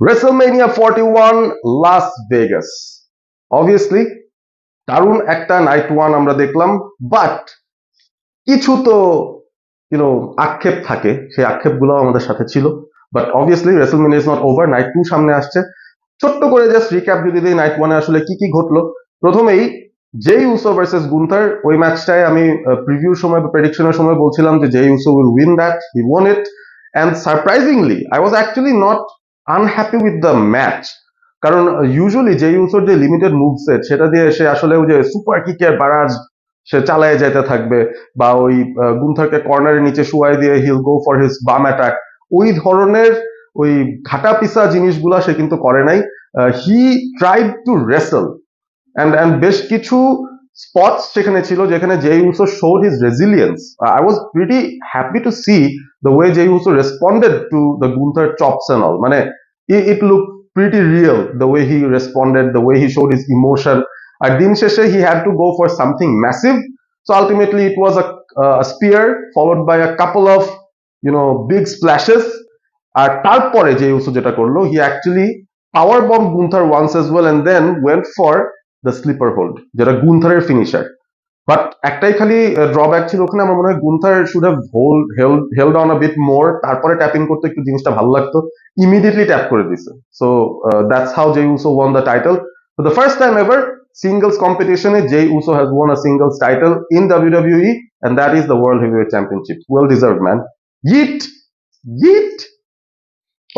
Wrestlemania 41 Las Vegas. Obviously, দারুণ একটা night one আমরা দেখলাম, বাট কিছু তো আক্ষেপ থাকে, সেই আক্ষেপগুলো আমাদের সাথে ছিল। But obviously Wrestlemania is not over, night 2 সামনে আসছে। ছোট্ট করে জাস্ট রিক্যাপ যদি দিই নাইট ওয়ানে আসলে কি কি ঘটলো। প্রথমেই জেই উসো ভার্সেস গুন্থার, ওই ম্যাচটায় আমি প্রিভিউর সময় বা প্রেডিকশনের সময় বলছিলাম যে Jey Uso will win that, he won it, and surprisingly I was actually not unhappy with the match. কারণ ইউজুয়ালি জেই উসোর যে লিমিটেড মুভ সেট সেটা দিয়ে সে আসলে ওই যে সুপার কিকের বারাজ সে চালায় যেতে থাকবে, বা ওই গুন্থারকে কর্নারের নিচে শুয়াই দিয়ে হিল গো ফর হিজ বাম অ্যাটাক, ওই ধরনের ওই ঘাটা পিসা জিনিসগুলা সে কিন্তু করে নাই। He tried to wrestle and বেশ কিছু স্পটস সেখানে ছিল যেখানে জেই Uso showed his resilience. I was pretty happy to see the way Jey Uso responded to the Gunther chops and all. মানে it looked pretty real, the way he responded, the way he showed his emotion. আর দিন শেষে he had to go for something massive, so ultimately it was a spear followed by a couple of big splashes. আর তারপরে জেই Uso যেটা করলো, he actually power bombed Gunther once as well and then went for the sleeper hold, যেটা গুন্থারের finisher. But একটাই খালি drawback ছিল ওখানে, আমার মনে হয় Gunther should have held on a bit more, তারপরে ট্যাপিং করতে একটু জিনিসটা ভালো লাগতো। ইমিডিয়েটলি ট্যাপ করে দিছে। So that's how Jey Uso won the title for the first time ever. singles competition jey uso has won a singles title in WWE, and that is the world heavyweight championship. Well deserved, man. Yeet. Yeet.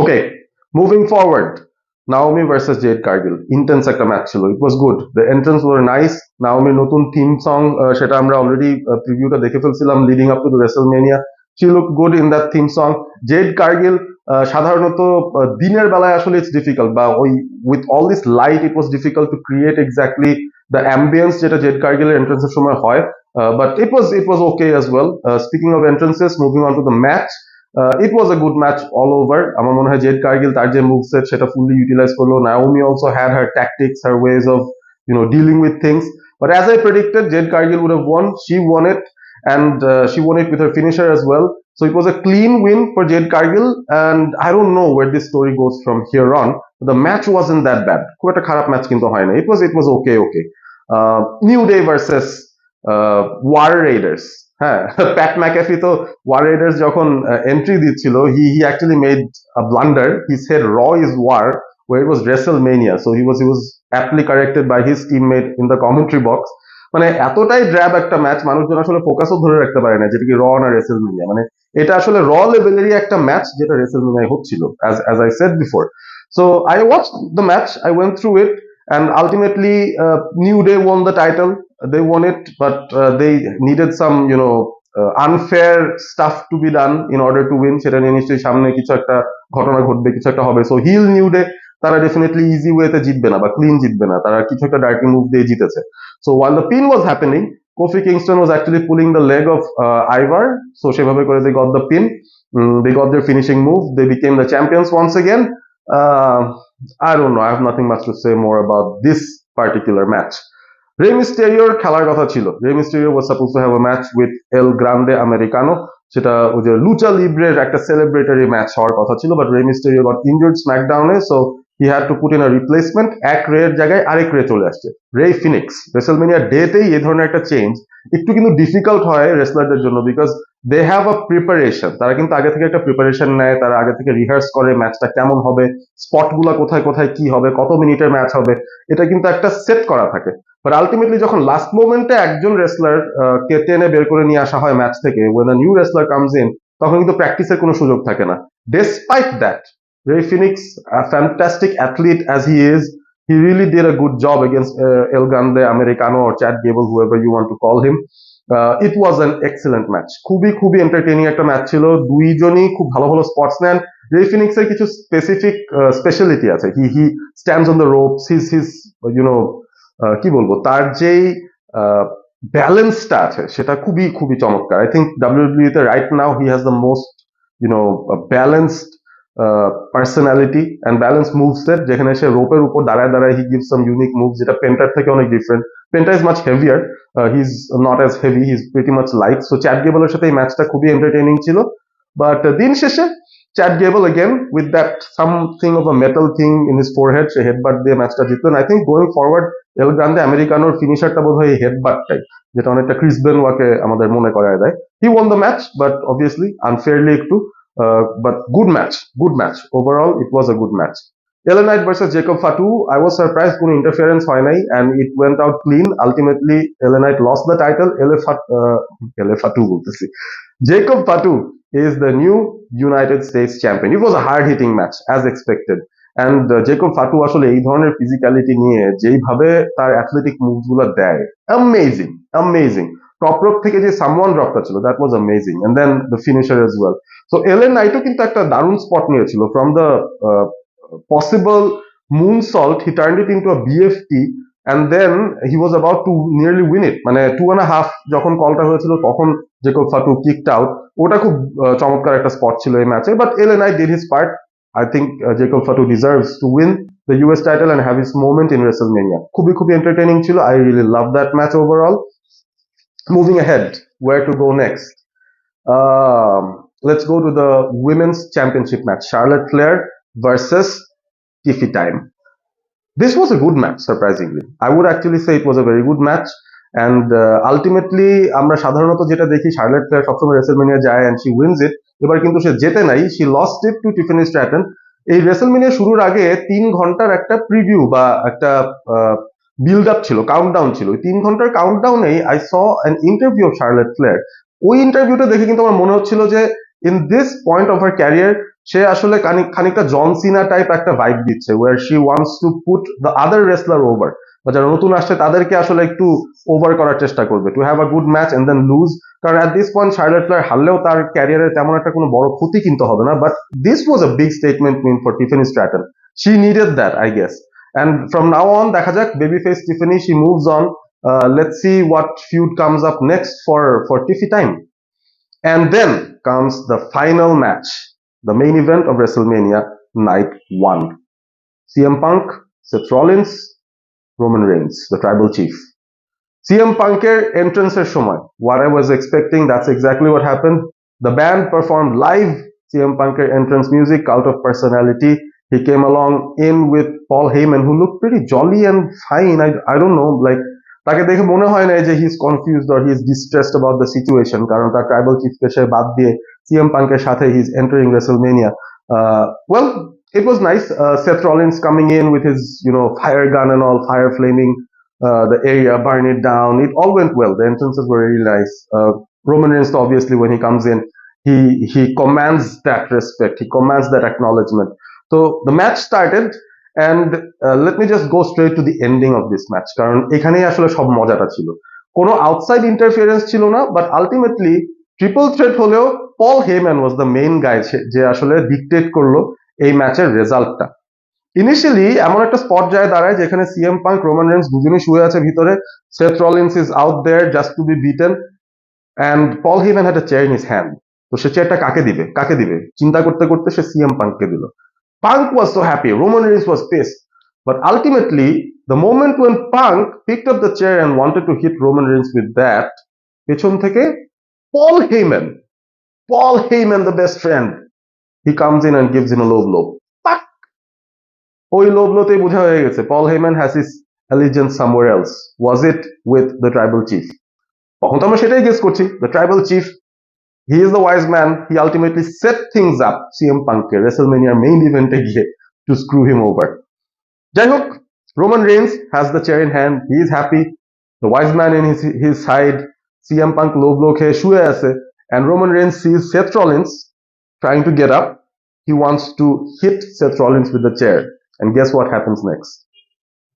Okay, moving forward, Naomi versus Jade Cargill, intense একটা match ছিল। It was good, the entrance were nice. Naomi নতুন theme song, সেটা আমরা already প্রিভিউটা দেখে ফেলছিলাম leading up to the WrestleMania. She looked good in that theme song. Jade Cargill সাধারণত দিনের বেলায় আসলে it's difficult, বা ওই with all this light it was difficult to create exactly the ambience যেটা Jade Cargill এর entrance এর সময় হয়, but it was okay as well. Speaking of entrances, moving on to the match, it was a good match all over. আমার মনে হয় Z Kargil তার যে মুভ সেট সেটা ফুললি ইউটিলাইজ করলো। Naomi also had her tactics, her ways of dealing with things, but as I predicted, Jade Cargill would have won. She won it, and she won it with her finisher as well. So it was a clean win for Jade Cargill, and I don't know where this story goes from here on. But the match wasn't that bad. খুব একটা খারাপ match কিন্তু হয় না। It was okay. New Day versus War Raiders. হ্যাঁ, Pat McAfee তো War Raiders যখন entry দিচ্ছিল, he actually made a blunder. He said Raw is War where it was WrestleMania, so he was aptly corrected by his teammate in the commentary box. মানে এতটাই ড্র্যাব একটা match, মানুষজন আসলে ফোকাসও ধরে রাখতে পারে না যেটা কি র না WrestleMania। মানে এটা আসলে র লেভেলেরই একটা ম্যাচ যেটা WrestleMania হচ্ছিল, as I said before. So I watched the match, I went through it, and ultimately New Day won the title. They won it, but they needed some unfair stuff to be done in order to win. সেটা নিয়ে নিশ্চয়ই সামনে কিছু একটা ঘটনা ঘটবে, কিছু একটা হবে। সো হিল নিউ ডে তারা ডেফিনেটলি ইজি ওয়েতে জিতবে না বা ক্লিন জিতবে না, তারা কিছু একটা ডার্টি মুভ দিয়ে জিতেছে। So while the pin was happening, Kofi Kingston was actually pulling the leg of Ivar, so সেভাবে করে they got the pin. They got their finishing move, they became the champions once again. I don't know, I have nothing much to say more about this particular match. Rey Mysterio খেলার কথা ছিল। Rey Mysterio was supposed to have a match with El Grande Americano, সেটা ওই যে লুচা লিব্রের একটা celebratory match হওয়ার কথা ছিল, but Rey Mysterio got injured স্ম্যাকডাউনে, so he had to put in a replacement. এক রের জায়গায় আরেক রে চলে আসছে, রে ফিনিক্স। WrestleMania ডেতেই এই ধরনের একটা চেঞ্জ একটু কিন্তু ডিফিকাল্ট হয় রেসলারদের জন্য, because they have a preparation. তারা কিন্তু আগে থেকে একটা প্রিপারেশন নেয়, তারা আগে থেকে রিহার্স করে ম্যাচটা কেমন হবে, স্পট গুলা কোথায় কোথায় কি হবে, কত মিনিটের ম্যাচ হবে, এটা কিন্তু একটা সেট করা থাকে। বাট আলটিমেটলি যখন লাস্ট মোমেন্টে একজন রেসলার কে টেনে বের করে নিয়ে আসা হয় ম্যাচ থেকে, when a new wrestler comes in, তখন কিন্তু প্র্যাকটিসের কোনো সুযোগ থাকে না। Despite that, Rey Fenix, a fantastic athlete as he is, he really did a good job against El Grande Americano or Chad Gable, whoever you want to call him. It was an excellent match. খুবই entertaining একটা match ছিল। দুইজনই খুব ভালো ভালো spots নেন। Rey Fenix এর কিছু স্পেসিফিক স্পেশালিটি আছে। He stands on the ropes. His কি বলবো, তার যেই ব্যালেন্সটা আছে সেটা খুবই চমৎকার। আই থিঙ্ক WWE তে right now he has the most balanced personality and balance moveset, যেখানে সে রোপের উপর দাঁড়ায় he gives some unique moves, যেটা পেন্টার থেকে অনেক different. Penta is much heavier, he is not as heavy, he is pretty much light. So Chad গেবলের সাথে এই ম্যাচটা খুবই এন্টারটেইনিং ছিল। বাট দিন শেষে Chad Gable again with that something of a metal thing in his forehead, say headbutt দিয়ে ম্যাচটা জিতলো। I think going forward L Grande আমেরিকানোর ফিনিশারটা বোধ হয় এই হেডবাটটাই, যেটা অনেকটা ক্রিস বেনওয়াকে আমাদের মনে করায় দেয়। He won the match, but obviously unfairly একটু, but good match overall, it was a good match. LA Knight versus Jacob Fatu, I was surprised কোনো ইন্টারফারেন্স হয় নাই and it went out clean. Ultimately LA Knight lost the title. LA Fatu বলতেছি, Jacob Fatu is the new United States champion. It was a hard hitting match as expected, and Jacob Fatu আসলে এই ধরনের physicality নিয়ে যেইভাবে তার athletic moves গুলো দেয়, amazing. Top rope থেকে যে সামওয়ান ড্রপটা ছিল, that was amazing, and then the finisher as well. So LA Knightও কিন্তু একটা দারুণ স্পট নিয়েছিল from the possible moonsault, he turned it into a BFT, and then he was about to nearly win it, মানে 2.5 যখন কলটা হয়েছিল তখন জেকব ফাটু কিকড আউট। ওটা খুব চমৎকার একটা স্পট ছিল এই ম্যাচে, but LA Knight did his part. I think Jacob Fatu deserves to win the US title and have his moment in WrestleMania. খুবই entertaining ছিল. I really love that match overall. Moving ahead, where to go next? Let's go to the women's championship match, Charlotte Flair versus Tiffy Time. This was a good match, surprisingly. I would actually say it was a very good match, and ultimately আমরা সাধারণত যেটা দেখি, Charlotte flair সবসময় WrestleMania যায় and she wins it. এবার কিন্তু সে জেতে নাই, she lost it to Tiffany Stratton. এই রেসেলমেনিয়া শুরুর আগে 3 ঘন্টার একটা প্রিভিউ বা একটা বিল্ড আপ ছিল, কাউন্টডাউন ছিল। 3 ঘন্টার কাউন্টডাউনেই I saw an interview of Charlotte Flair. ওই ইন্টারভিউটা দেখে কিন্তু আমার মনে হচ্ছিল যে in this point of her career সে আসলে খানিকটা জন সিনা টাইপ একটা ভাইব দিচ্ছে, where she wants to put the other wrestler over, বা যারা নতুন আসছে তাদেরকে আসলে একটু ওভার করার চেষ্টা করবে, to have a good match and then lose. কারণ at this point Charlotte Flair হারলেও তার ক্যারিয়ারে তেমন একটা কোনো বড় ক্ষতি কিন্তু হবে না, but this was a big statement win for Tiffany Stratton. She needed that, I guess, and from now on দেখা যাক, babyface Tiffany, she moves on. Let's see what feud comes up next for Tiffy Time. And then comes the final match, the main event of WrestleMania Night 1. CM Punk, Seth Rollins, Roman Reigns, the Tribal Chief. CM Punk'ের entrance-এর সময়, what I was expecting, that's exactly what happened. The band performed live CM Punk'ের entrance music, Cult of Personality. He came along in with Paul Heyman, who looked pretty jolly and fine. I don't know, like, তাকে দেখে মনে হয় না যে he's confused or he's distressed about the situation, কারণ তার tribal চিফকে সে বাদ দিয়ে CM Punk'ের সাথে he's entering WrestleMania. Well, it was nice. Seth Rollins coming in with his, fire gun and all, fire flaming the area, burn it down. It all went well. The entrances were really nice. Roman Reigns, obviously, when he comes in, he commands that respect. He commands that acknowledgement. So the match started, and let me just go straight to the ending of this match, কারণ এখানেই আসলে সব মজাটা ছিল। কোনো outside interference ছিল না, but ultimately triple threat হলেও পল হেম্যান ওয়াজ দ্য মেইন গাই, যে আসলে ডিকটেট করলো এই ম্যাচের রেজাল্টটা। ইনিশিয়ালি এমন একটা স্পট যায় দাঁড়ায় যেখানে সিএম পাঙ্ক, রোমান রেন্স দুজনেই শুয়ে আছে ভিতরে, Seth Rollins is out there just to be beaten, and Paul Heyman had a chair in his hand. তো সে চেয়ারটা কাকে দিবে চিন্তা করতে করতে সে সিএম পাঙ্ককে দিল। Punk was so happy, Roman Reigns was pissed, but ultimately the moment when Punk picked up the chair and wanted to hit Roman Reigns with that, পেছন থেকে Paul Heyman, the best friend, he comes in and gives him a low blow. ওই low blow তেই বোঝা হয়ে গেছে Paul Heyman has his allegiance somewhere else. Was it with the tribal chief? তখন তো আমরা সেটাই গেস করছি, the tribal chief, he is the wise man. He ultimately set things up CM Punk WrestleMania main event গিয়ে to screw him over. যাই হোক, Roman Reigns has the chair in hand. He is happy. The wise man in his side. CM Punk low blow খেয়ে শুয়ে আছে, and Roman Reigns sees Seth Rollins trying to get up. He wants to hit Seth Rollins with the chair, and guess what happens next?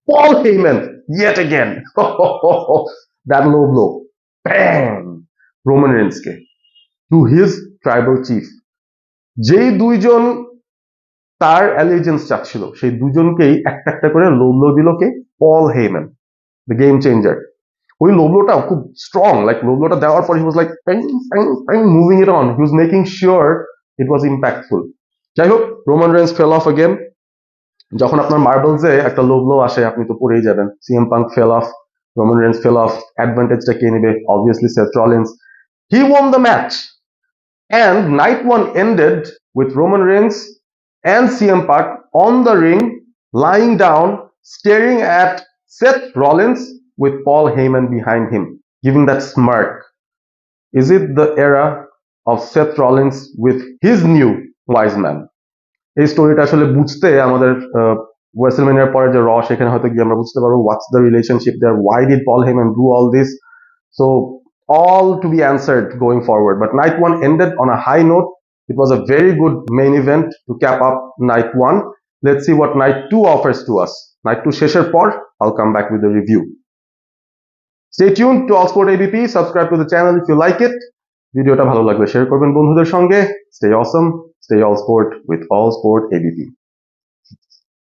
Paul Heyman yet again. That low blow, bang, Roman Reigns K to his tribal chief. যেই দুইজন তার allegiance চাচ্ছিল, সেই দুজনকেই একটা একটা করে লো blow দিল কে? পল হেইম্যান, দ্য গেম চেঞ্জার। ওই লো ব্লোটা খুব স্ট্রং, লাইক লো ব্লোটা দেওয়ার পর he was like moving it on, he was making sure it was impactful. যাই হোক, Roman Reigns fell off again. যখন আপনার মার্বেলসে একটা লো ব্লো আসে আপনি তো পড়েই যাবেন। CM Punk fell off, Roman Reigns fell off, অ্যাডভান্টেজটা কে নেবে? Obviously Seth Rollins. He won the match, and night one ended with Roman Reigns and CM Punk on the ring, lying down, staring at Seth Rollins with Paul Heyman behind him, giving that smirk. Is it the era of Seth Rollins with his new wise man? এই স্টোরিটা আসলে বুঝতে আমাদের ওয়েসেলম্যানিয়ার পরে যে র সেখানে হয়তো গিয়ে আমরা বুঝতে পারবো what's the relationship there, why did Paul Heyman do all this. So all to be answered going forward, but night one ended on a high note. It was a very good main event to cap up night one. Let's see what night two offers to us. Night two শেষের পর I'll come back with the review. Stay tuned to Allsport ABP, subscribe to the channel if you like it. ভিডিওটা ভালো লাগলে share করবেন বন্ধুদের সঙ্গে. Stay awesome, stay Allsport with Allsport ABP.